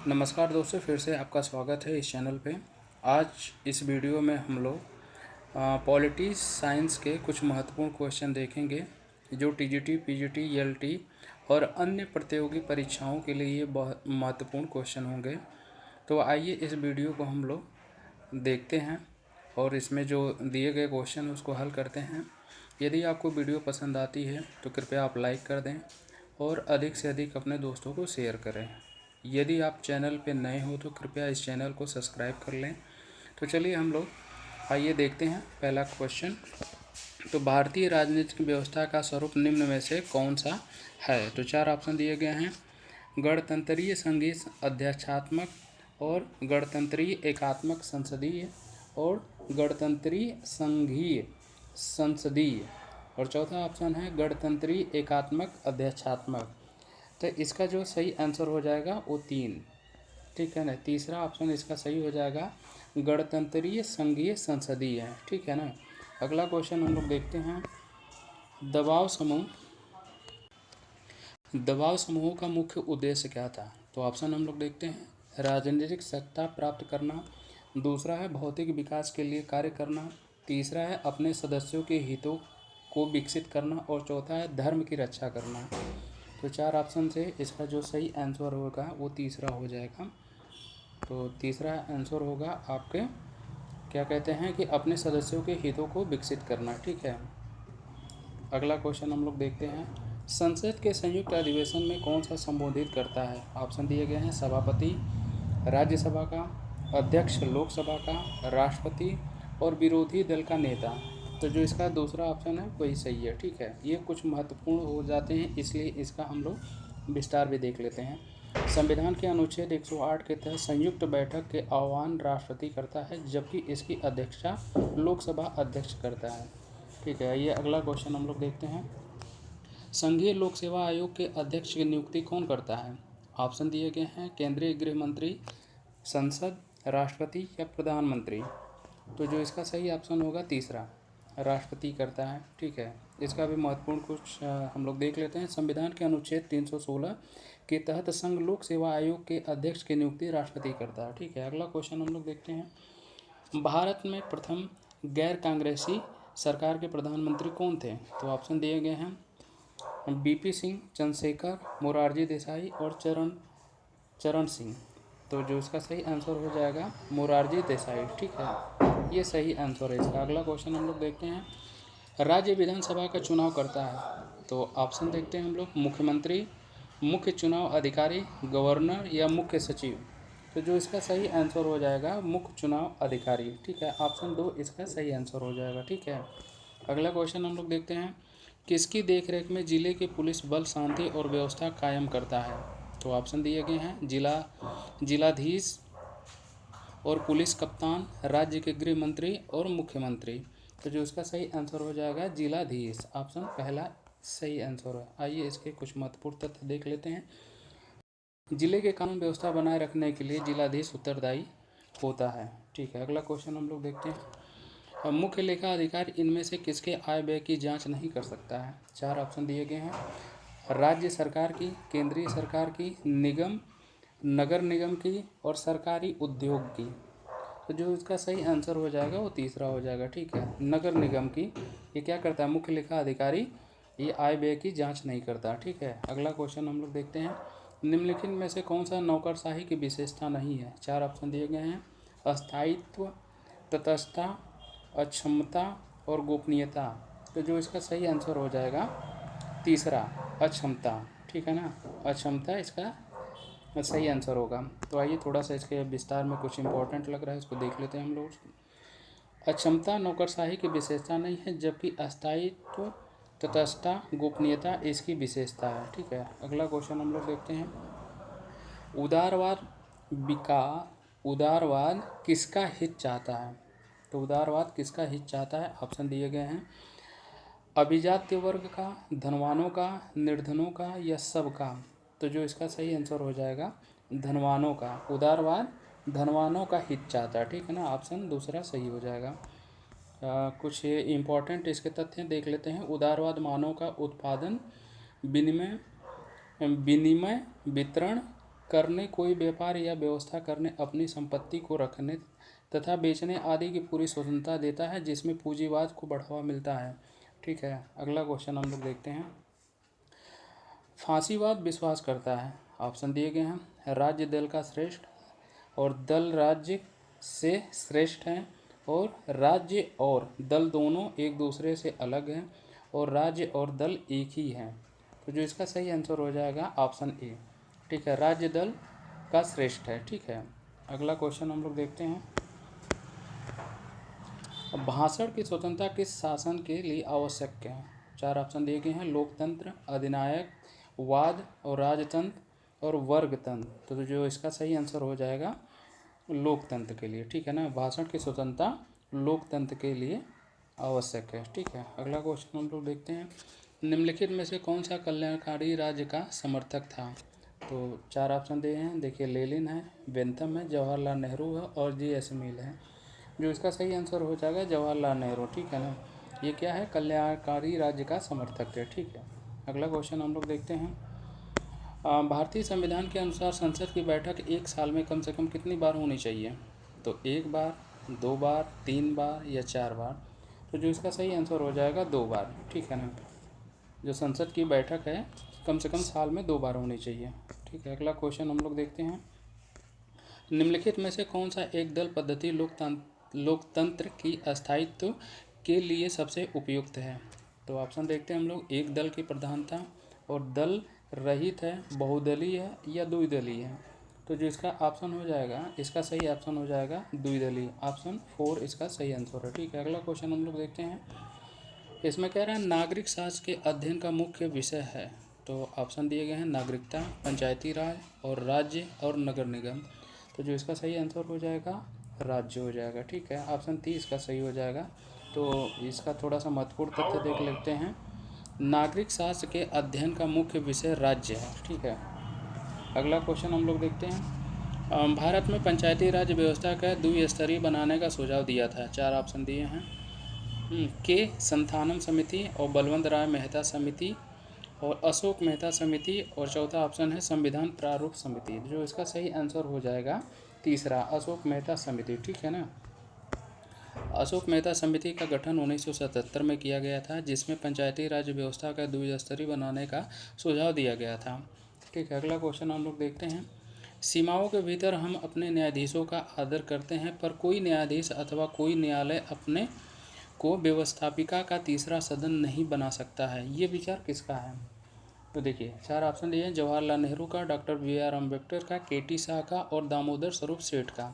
नमस्कार दोस्तों, फिर से आपका स्वागत है इस चैनल पे। आज इस वीडियो में हम लोग पॉलिटी साइंस के कुछ महत्वपूर्ण क्वेश्चन देखेंगे जो टीजीटी, पीजीटी, ईएलटी और अन्य प्रतियोगी परीक्षाओं के लिए ये बहुत महत्वपूर्ण क्वेश्चन होंगे। तो आइए इस वीडियो को हम लोग देखते हैं और इसमें जो दिए गए क्वेश्चन है उसको हल करते हैं। यदि आपको वीडियो पसंद आती है तो कृपया आप लाइक कर दें और अधिक से अधिक अपने दोस्तों को शेयर करें। यदि आप चैनल पे नए हो तो कृपया इस चैनल को सब्सक्राइब कर लें। तो चलिए हम लोग आइए देखते हैं पहला क्वेश्चन। तो भारतीय राजनीतिक व्यवस्था का स्वरूप निम्न में से कौन सा है? तो चार ऑप्शन दिए गए हैं: गणतंत्रीय, संघीय, अध्यक्षात्मक और गणतंत्रीय एकात्मक संसदीय और गणतंत्रीय संघीय संसदीय। और चौथा ऑप्शन है गणतंत्रीय एकात्मक अध्यक्षात्मक। तो इसका जो सही आंसर हो जाएगा वो तीन, ठीक है ना। तीसरा ऑप्शन इसका सही हो जाएगा गणतंत्रीय संघीय संसदीय है, ठीक है ना। अगला क्वेश्चन हम लोग देखते हैं। दबाव समूह दबाव समूहों का मुख्य उद्देश्य क्या था? तो ऑप्शन हम लोग देखते हैं: राजनीतिक सत्ता प्राप्त करना, दूसरा है भौतिक विकास के लिए कार्य करना, तीसरा है अपने सदस्यों के हितों को विकसित करना और चौथा है धर्म की रक्षा करना। तो चार ऑप्शन से इसका जो सही आंसर होगा वो तीसरा हो जाएगा। तो तीसरा आंसर होगा आपके क्या कहते हैं कि अपने सदस्यों के हितों को विकसित करना, ठीक है। अगला क्वेश्चन हम लोग देखते हैं। संसद के संयुक्त अधिवेशन में कौन सा संबोधित करता है? ऑप्शन दिए गए हैं: सभापति राज्यसभा का, अध्यक्ष लोकसभा का, राष्ट्रपति और विरोधी दल का नेता। तो जो इसका दूसरा ऑप्शन है वही सही है, ठीक है। ये कुछ महत्वपूर्ण हो जाते हैं इसलिए इसका हम लोग विस्तार भी देख लेते हैं। संविधान के अनुच्छेद 108 के तहत संयुक्त बैठक के आह्वान राष्ट्रपति करता है जबकि इसकी अध्यक्षता लोकसभा अध्यक्ष करता है, ठीक है। ये अगला क्वेश्चन हम लोग देखते हैं। संघीय लोक सेवा आयोग के अध्यक्ष की नियुक्ति कौन करता है? ऑप्शन दिए गए हैं: केंद्रीय गृह मंत्री, संसद, राष्ट्रपति या प्रधानमंत्री। तो जो इसका सही ऑप्शन होगा तीसरा, राष्ट्रपति करता है, ठीक है। इसका भी महत्वपूर्ण कुछ हम लोग देख लेते हैं। संविधान के अनुच्छेद 316 के तहत संघ लोक सेवा आयोग के अध्यक्ष की नियुक्ति राष्ट्रपति करता है, ठीक है। अगला क्वेश्चन हम लोग देखते हैं। भारत में प्रथम गैर कांग्रेसी सरकार के प्रधानमंत्री कौन थे? तो ऑप्शन दिए गए हैं: बीपी सिंह, चंद्रशेखर, मोरारजी देसाई और चरण सिंह। तो जो इसका सही आंसर हो जाएगा मोरारजी देसाई, ठीक है। ये सही आंसर है इसका। अगला क्वेश्चन हम लोग देखते हैं। राज्य विधानसभा का चुनाव करता है? तो ऑप्शन देखते हैं हम लोग: मुख्यमंत्री, मुख्य चुनाव अधिकारी, गवर्नर या मुख्य सचिव। तो जो इसका सही आंसर हो जाएगा मुख्य चुनाव अधिकारी, ठीक है। ऑप्शन दो इसका सही आंसर हो जाएगा, ठीक है। अगला क्वेश्चन हम लोग देखते हैं। किसकी देखरेख में जिले के पुलिस बल शांति और व्यवस्था कायम करता है? तो ऑप्शन दिए गए हैं: जिलाधीश और पुलिस कप्तान, राज्य के गृह मंत्री और मुख्यमंत्री। तो जो इसका सही आंसर हो जाएगा जिलाधीश। ऑप्शन पहला सही आंसर है। आइए इसके कुछ महत्वपूर्ण तथ्य देख लेते हैं। जिले के कानून व्यवस्था बनाए रखने के लिए जिलाधीश उत्तरदायी होता है, ठीक है। अगला क्वेश्चन हम लोग देखते हैं। अब मुख्य लेखा अधिकारी इनमें से किसके आय व्यय की जांच नहीं कर सकता है? चार ऑप्शन दिए गए हैं: राज्य सरकार की, केंद्रीय सरकार की, निगम नगर निगम की और सरकारी उद्योग की। तो जो इसका सही आंसर हो जाएगा वो तीसरा हो जाएगा, ठीक है। नगर निगम की ये क्या करता है? मुख्य लेखा अधिकारी ये आय व्यय की जांच नहीं करता, ठीक है। अगला क्वेश्चन हम लोग देखते हैं। निम्नलिखित में से कौन सा नौकरशाही की विशेषता नहीं है? चार ऑप्शन दिए गए हैं: अस्थायित्व, तटस्थता, अक्षमता और गोपनीयता। तो जो इसका सही आंसर हो जाएगा तीसरा, अक्षमता, ठीक है ना। अक्षमता इसका सही आंसर होगा। तो आइए थोड़ा सा इसके विस्तार में कुछ इंपॉर्टेंट लग रहा है इसको देख लेते हैं हम लोग। अक्षमता नौकरशाही की विशेषता नहीं है जबकि अस्थायित्व, तटस्थता, गोपनीयता इसकी विशेषता है, ठीक है। अगला क्वेश्चन हम लोग देखते हैं। उदारवाद विका उदारवाद किसका हित चाहता है? तो उदारवाद किसका हित चाहता है? ऑप्शन दिए गए हैं: अभिजात्य वर्ग का, धनवानों का, निर्धनों का या सबका। तो जो इसका सही आंसर हो जाएगा धनवानों का। उदारवाद धनवानों का हित चाहता है, ठीक है ना। ऑप्शन दूसरा सही हो जाएगा। कुछ इम्पोर्टेंट इसके तथ्य देख लेते हैं। उदारवाद मानव का उत्पादन, विनिमय वितरण, करने, कोई व्यापार या व्यवस्था करने, अपनी संपत्ति को रखने तथा बेचने आदि की पूरी स्वतंत्रता देता है, जिसमें पूंजीवाद को बढ़ावा मिलता है। ठीक है, अगला क्वेश्चन हम लोग देखते हैं। फांसीवाद विश्वास करता है, ऑप्शन दिए गए हैं, राज्य दल का श्रेष्ठ, और दल राज्य से श्रेष्ठ हैं, और राज्य और दल दोनों एक दूसरे से अलग हैं, और राज्य और दल एक ही हैं। तो जो इसका सही आंसर हो जाएगा ऑप्शन ए। ठीक है, राज्य दल का श्रेष्ठ है। ठीक है, अगला क्वेश्चन हम लोग देखते हैं। भाषण की स्वतंत्रता किस शासन के लिए आवश्यक है? 4 ऑप्शन दिए गए हैं, लोकतंत्र, अधिनायक वाद और राजतंत्र और वर्गतंत्र। तो जो इसका सही आंसर हो जाएगा लोकतंत्र के लिए। ठीक है ना, भाषण की स्वतंत्रता लोकतंत्र के लिए आवश्यक है। ठीक है, अगला क्वेश्चन हम लोग देखते हैं। निम्नलिखित में से कौन सा कल्याणकारी राज्य का समर्थक था? तो 4 ऑप्शन दिए हैं, देखिए, लेनिन है, बेंथम है, जवाहरलाल नेहरू है और जी.एस. मिल है। जो इसका सही आंसर हो जाएगा जवाहरलाल नेहरू। ठीक है ना, ये क्या है, कल्याणकारी राज्य का समर्थक है। ठीक है, अगला क्वेश्चन हम लोग देखते हैं। भारतीय संविधान के अनुसार संसद की बैठक एक साल में कम से कम कितनी बार होनी चाहिए? तो 1 बार, 2 बार, 3 बार या 4 बार? तो जो इसका सही आंसर हो जाएगा 2 बार। ठीक है ना, जो संसद की बैठक है कम से कम साल में 2 बार होनी चाहिए। ठीक है, अगला क्वेश्चन हम लोग देखते हैं। निम्नलिखित में से कौन सा एक दल पद्धति लोकतंत्र की स्थायित्व के लिए सबसे उपयुक्त है? तो ऑप्शन देखते हैं हम लोग, एक दल की प्रधानता, और दल रहित है, बहुदलीय है या द्विदलीय है? तो जो इसका ऑप्शन हो जाएगा, इसका सही ऑप्शन हो जाएगा द्विदलीय, ऑप्शन 4 इसका सही आंसर है। ठीक है, अगला क्वेश्चन हम लोग देखते हैं। इसमें कह रहा है नागरिक शास्त्र के अध्ययन का मुख्य विषय है। तो ऑप्शन दिए गए हैं, नागरिकता, पंचायती राज और राज्य और नगर निगम। तो जो इसका सही आंसर हो जाएगा राज्य हो जाएगा। ठीक है, ऑप्शन 30 का सही हो जाएगा। तो इसका थोड़ा सा महत्वपूर्ण तथ्य देख लेते हैं। नागरिक शास्त्र के अध्ययन का मुख्य विषय राज्य है। ठीक है, अगला क्वेश्चन हम लोग देखते हैं। भारत में पंचायती राज व्यवस्था का द्विस्तरीय बनाने का सुझाव दिया था। 4 ऑप्शन दिए हैं, के संथानम समिति और बलवंत राय मेहता समिति और अशोक मेहता समिति, और चौथा ऑप्शन है संविधान प्रारूप समिति। जो इसका सही आंसर हो जाएगा तीसरा, अशोक मेहता समिति। ठीक है ना, अशोक मेहता समिति का गठन 1977 में किया गया था, जिसमें पंचायती राज व्यवस्था का द्विस्तरीय बनाने का सुझाव दिया गया था। ठीक है, अगला क्वेश्चन हम लोग देखते हैं। सीमाओं के भीतर हम अपने न्यायाधीशों का आदर करते हैं, पर कोई न्यायाधीश अथवा कोई न्यायालय अपने को व्यवस्थापिका का तीसरा सदन नहीं बना सकता है। ये विचार किसका है? तो देखिए, 4 ऑप्शन दिए हैं, जवाहरलाल नेहरू का, डॉक्टर बी.आर. अम्बेडकर का, के.टी. शाह का और दामोदर स्वरूप सेठ का।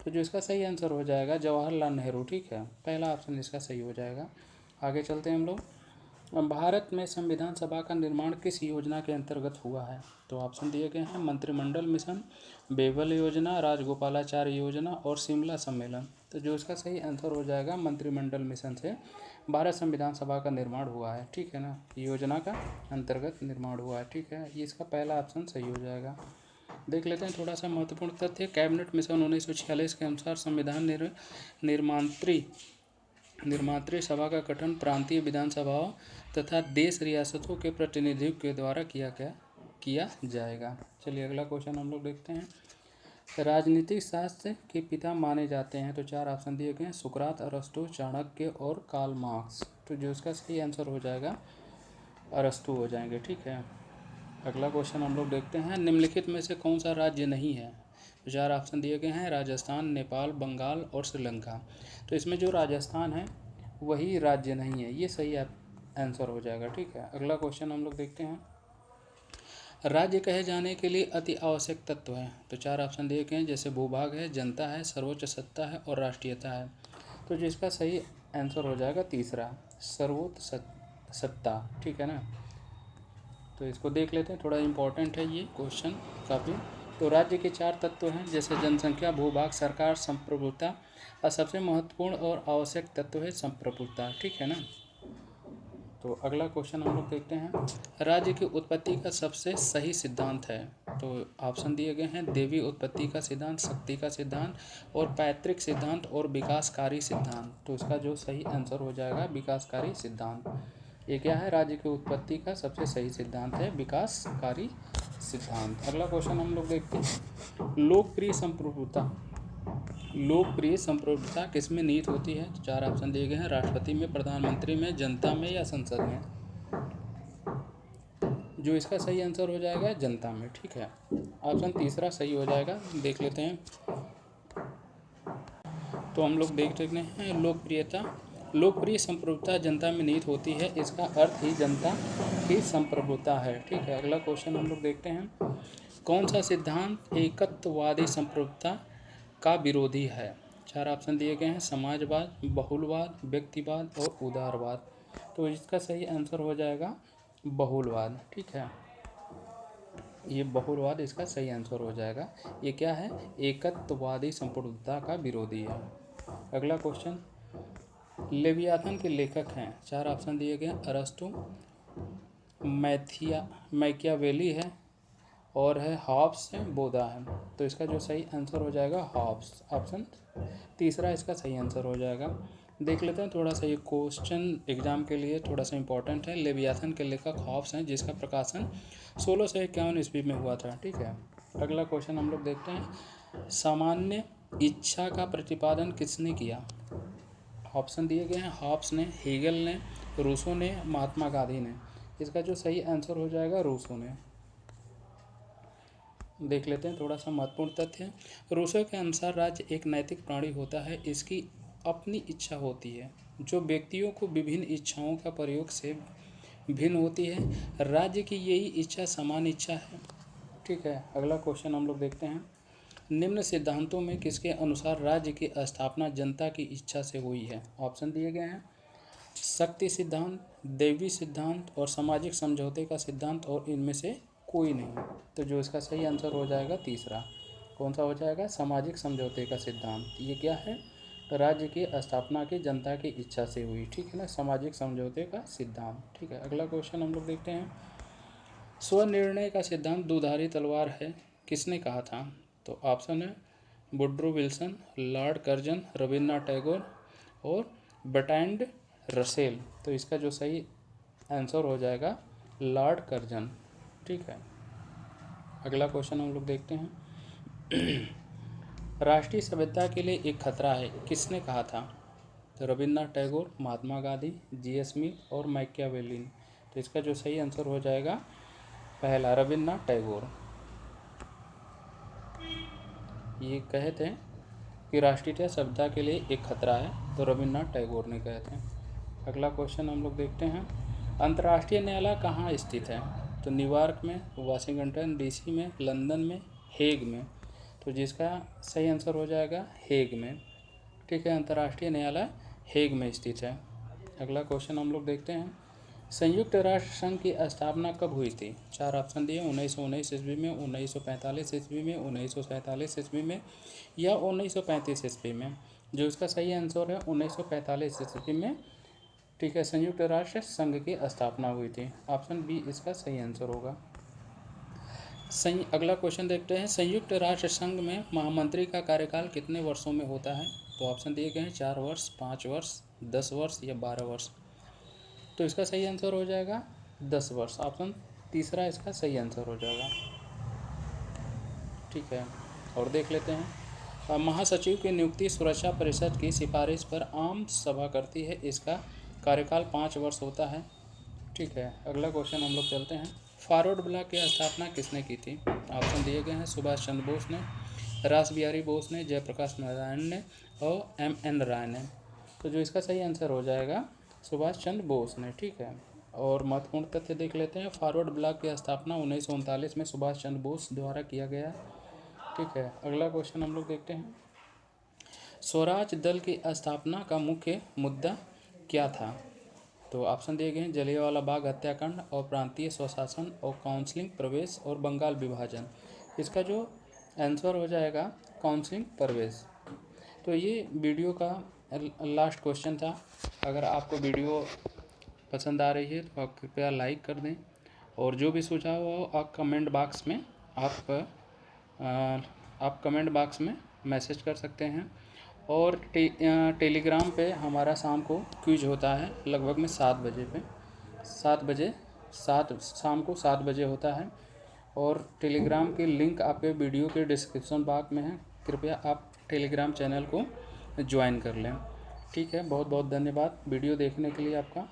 तो जो इसका सही आंसर हो जाएगा जवाहरलाल नेहरू। ठीक है, पहला ऑप्शन इसका सही हो जाएगा। आगे चलते हैं हम लोग। भारत में संविधान सभा का निर्माण किस योजना के अंतर्गत हुआ है? तो ऑप्शन दिए गए हैं, मंत्रिमंडल मिशन, बेबल योजना, राजगोपालाचार्य योजना और शिमला सम्मेलन। तो जो इसका सही आंसर हो जाएगा मंत्रिमंडल मिशन से भारत संविधान सभा का निर्माण हुआ है। ठीक है ना, योजना का अंतर्गत निर्माण हुआ है। ठीक है, ये इसका पहला ऑप्शन सही हो जाएगा। देख लेते हैं थोड़ा सा महत्वपूर्ण तथ्य। कैबिनेट मिशन 1946 के अनुसार संविधान निर्मात्री सभा का गठन प्रांतीय विधानसभाओं तथा देश रियासतों के प्रतिनिधियों के द्वारा किया जाएगा। चलिए अगला क्वेश्चन हम लोग देखते हैं। राजनीतिक शास्त्र के पिता माने जाते हैं। तो 4 ऑप्शन दिए गए हैं, सुकरात, अरस्तु, चाणक्य और कार्ल मार्क्स। तो जो इसका सही आंसर हो जाएगा अरस्तु हो जाएंगे। ठीक है, अगला क्वेश्चन हम लोग देखते हैं। निम्नलिखित में से कौन सा राज्य नहीं है? तो 4 ऑप्शन दिए गए हैं, राजस्थान, नेपाल, बंगाल और श्रीलंका। तो इसमें जो राजस्थान है वही राज्य नहीं है, ये सही आंसर हो जाएगा। ठीक है, अगला क्वेश्चन हम लोग देखते हैं। राज्य कहे जाने के लिए अति आवश्यक तत्व है। तो 4 ऑप्शन दिए गए हैं, जैसे भूभाग है, जनता है, सर्वोच्च सत्ता है और राष्ट्रीयता है। तो जिसका सही आंसर हो जाएगा तीसरा, सर्वोच्च सत्ता। ठीक है ना, तो इसको देख लेते हैं, थोड़ा इंपॉर्टेंट है ये क्वेश्चन काफ़ी। तो राज्य के 4 तत्व हैं, जैसे जनसंख्या, भूभाग, सरकार, संप्रभुता, और सबसे महत्वपूर्ण और आवश्यक तत्व है संप्रभुता। ठीक है ना, तो अगला क्वेश्चन हम लोग देखते हैं। राज्य की उत्पत्ति का सबसे सही सिद्धांत है। तो ऑप्शन दिए गए हैं, देवी उत्पत्ति का सिद्धांत, शक्ति का सिद्धांत और पैतृक सिद्धांत और विकासकारी सिद्धांत। तो इसका जो सही आंसर हो जाएगा विकासकारी सिद्धांत। ये क्या है, राज्य की उत्पत्ति का सबसे सही सिद्धांत है विकासकारी सिद्धांत। अगला क्वेश्चन हम लोग देखते हैं, लोकप्रिय संप्रभुता। लोकप्रिय संप्रभुता किसमें निहित होती है? तो 4 ऑप्शन दिए गए हैं, राष्ट्रपति में, प्रधानमंत्री में, जनता में या संसद में। जो इसका सही आंसर हो जाएगा जनता में। ठीक है, ऑप्शन तीसरा सही हो जाएगा। देख लेते हैं, तो हम लोग देख सकते हैं लोकप्रियता, लोकप्रिय संप्रभुता जनता में निहित होती है, इसका अर्थ ही जनता की संप्रभुता है। ठीक है, अगला क्वेश्चन हम लोग देखते हैं, कौन सा सिद्धांत एकत्ववादी संप्रभुता का विरोधी है? 4 ऑप्शन दिए गए हैं, समाजवाद, बहुलवाद, व्यक्तिवाद और उदारवाद। तो इसका सही आंसर हो जाएगा बहुलवाद। ठीक है, ये बहुलवाद इसका सही आंसर हो जाएगा। ये क्या है? एकत्ववादी संप्रभुता का विरोधी है। अगला क्वेश्चन, लेवियाथन के लेखक हैं? 4 ऑप्शन दिए गए हैं, अरस्तु, मैकियावेली है, और है हॉब्स है, बोधा है। तो इसका जो सही आंसर हो जाएगा हॉब्स, ऑप्शन तीसरा इसका सही आंसर हो जाएगा। देख लेते हैं थोड़ा सा, ये क्वेश्चन एग्जाम के लिए थोड़ा सा इंपॉर्टेंट है। लेवियाथन के लेखक हॉब्स हैं, जिसका प्रकाशन 1651 ईस्वी में हुआ था। ठीक है, अगला क्वेश्चन हम लोग देखते हैं, सामान्य इच्छा का प्रतिपादन किसने किया? ऑप्शन दिए गए हैं, हॉब्स ने, हेगल ने, रूसो ने, महात्मा गांधी ने। इसका जो सही आंसर हो जाएगा रूसो ने। देख लेते हैं थोड़ा सा महत्वपूर्ण तथ्य, रूसो के अनुसार राज्य एक नैतिक प्राणी होता है, इसकी अपनी इच्छा होती है जो व्यक्तियों को विभिन्न इच्छाओं का प्रयोग से भिन्न होती है। राज्य की यही इच्छा समान इच्छा है। ठीक है, अगला क्वेश्चन हम लोग देखते हैं, निम्न सिद्धांतों में किसके अनुसार राज्य की स्थापना जनता की इच्छा से हुई है? ऑप्शन दिए गए हैं, शक्ति सिद्धांत, दैवी सिद्धांत और सामाजिक समझौते का सिद्धांत, और इनमें से कोई नहीं। तो जो इसका सही आंसर हो जाएगा तीसरा। कौन सा हो जाएगा? सामाजिक समझौते का सिद्धांत। ये क्या है? राज्य की स्थापना की जनता की इच्छा से हुई। ठीक है ना, सामाजिक समझौते का सिद्धांत। ठीक है, अगला क्वेश्चन हम लोग देखते हैं, स्वनिर्णय का सिद्धांत दुधारी तलवार है, किसने कहा था? तो ऑप्शन है Woodrow Wilson, Lord Curzon, Rabindranath Tagore और बर्ट्रैंड रसेल। तो इसका जो सही आंसर हो जाएगा लॉर्ड कर्जन। ठीक है, अगला क्वेश्चन हम लोग देखते हैं, राष्ट्रीय सभ्यता के लिए एक खतरा है, किसने कहा था? तो रविन्द्रनाथ टैगोर, महात्मा गांधी, जी.एस. मिल और मैकियावेली। तो इसका जो सही आंसर हो जाएगा पहला, रविन्द्रनाथ टैगोर। ये कहे थे कि राष्ट्रीय सभ्यता के लिए एक खतरा है, तो रविन्द्रनाथ टैगोर ने कहे थे। अगला क्वेश्चन हम लोग देखते हैं, अंतर्राष्ट्रीय न्यायालय कहाँ स्थित है? तो न्यूयॉर्क में, वाशिंगटन डीसी में, लंदन में, हेग में। तो जिसका सही आंसर हो जाएगा हेग में। ठीक है, अंतर्राष्ट्रीय न्यायालय हेग में स्थित है। अगला क्वेश्चन हम लोग देखते हैं, संयुक्त राष्ट्र संघ की स्थापना कब हुई थी? 4 ऑप्शन दिए, 1919 ईस्वी में, 1945 ईस्वी में, 1947 ईस्वी में या 1935 ईस्वी में। जो इसका सही आंसर है 1945 ईस्वी में। ठीक है, संयुक्त राष्ट्र संघ की स्थापना हुई थी। ऑप्शन बी इसका सही आंसर होगा। अगला क्वेश्चन देखते हैं, संयुक्त राष्ट्र संघ में महामंत्री का कार्यकाल कितने वर्षों में होता है? तो ऑप्शन दिए गए हैं 4 वर्ष, 5 वर्ष, 10 वर्ष या 12 वर्ष। तो इसका सही आंसर हो जाएगा 10 वर्ष। ऑप्शन तीसरा इसका सही आंसर हो जाएगा। ठीक है, और देख लेते हैं, महासचिव की नियुक्ति सुरक्षा परिषद की सिफारिश पर आम सभा करती है, इसका कार्यकाल 5 वर्ष होता है। ठीक है, अगला क्वेश्चन हम लोग चलते हैं, फॉरवर्ड ब्लॉक की स्थापना किसने की थी? ऑप्शन दिए गए हैं, सुभाष चंद्र बोस ने, रास बिहारी बोस ने, जयप्रकाश नारायण ने और एम.एन. राय ने। तो जो इसका सही आंसर हो जाएगा सुभाष चंद्र बोस ने। ठीक है, और महत्वपूर्ण तथ्य देख लेते हैं, फॉरवर्ड ब्लॉक की स्थापना 1939 में सुभाष चंद्र बोस द्वारा किया गया। ठीक है, अगला क्वेश्चन हम लोग देखते हैं, स्वराज दल की स्थापना का मुख्य मुद्दा क्या था? तो ऑप्शन दिए गए हैं, जलियांवाला बाग हत्याकांड और प्रांतीय स्वशासन और काउंसलिंग प्रवेश और बंगाल विभाजन। इसका जो आंसर हो जाएगा काउंसलिंग प्रवेश। तो ये वीडियो का लास्ट क्वेश्चन था। अगर आपको वीडियो पसंद आ रही है तो आप कृपया लाइक कर दें, और जो भी सुझाव हो आप कमेंट बॉक्स में आप कमेंट बॉक्स में मैसेज कर सकते हैं। और टेलीग्राम पे हमारा शाम को क्विज होता है, लगभग में 7 बजे पे, 7 बजे, शाम को 7 बजे होता है। और टेलीग्राम की लिंक आपके वीडियो के डिस्क्रिप्शन बॉक्स में है, कृपया आप टेलीग्राम चैनल को ज्वाइन कर लें। ठीक है, बहुत बहुत धन्यवाद वीडियो देखने के लिए आपका।